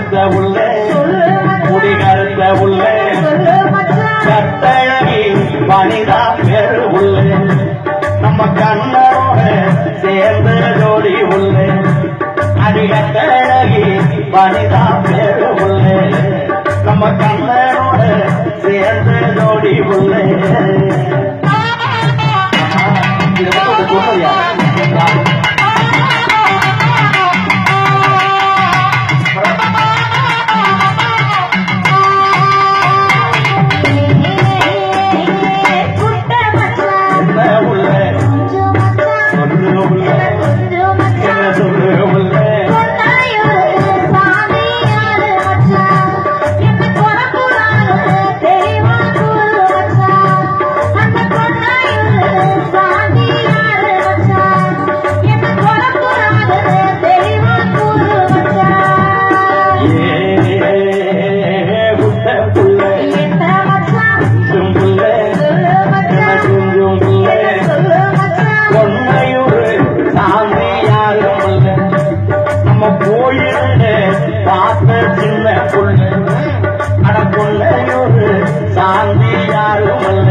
கருத்த உள்ள முடி கருத்த உள்ள கட்டழகி வனிதா பேரு உள்ள நம்ம கண்ணரோட சேர்ந்து ஜோடி உள்ள அடிகட்டழகி வனிதா பேரு உள்ள நம்ம கண்ணரோட சேர்ந்து ஜோடி உள்ள சாந்தி யாரும் அல்ல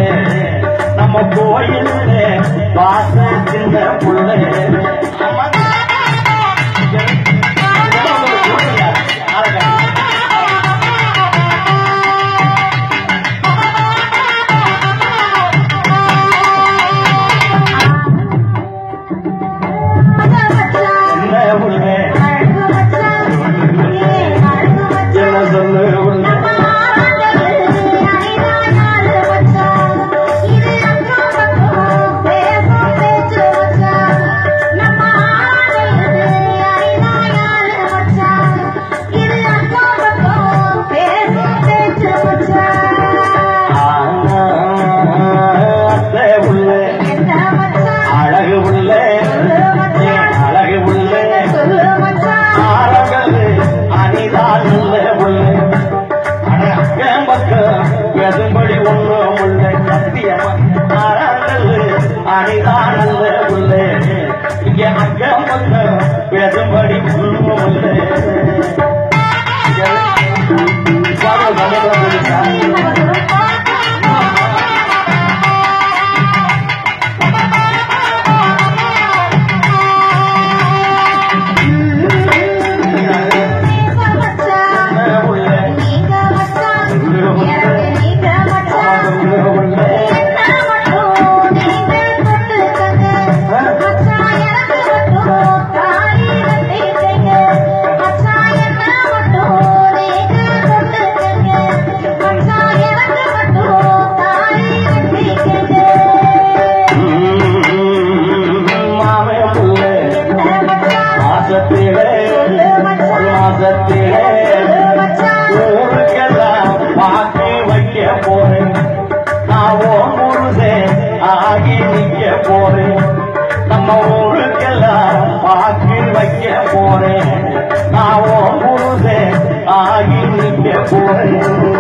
நம்ம கோயில் வாச சின்ன புள்ள எதுபடி ஒன்றும் உள்ள சத்தியமானது அணிதானந்த உள்ள இங்கே அக்கம் பக்கம் எதுபடி ஒன்றும் உள்ள ஊருக்கெல்லாம் பாக்கி வைக்க போறேன் நான் முழுதே ஆகி நிற்க போறேன் நம்ம ஊருக்கெல்லாம் பாக்கி வைக்க போறேன் நான் முழுதே ஆகி நிற்க போறேன்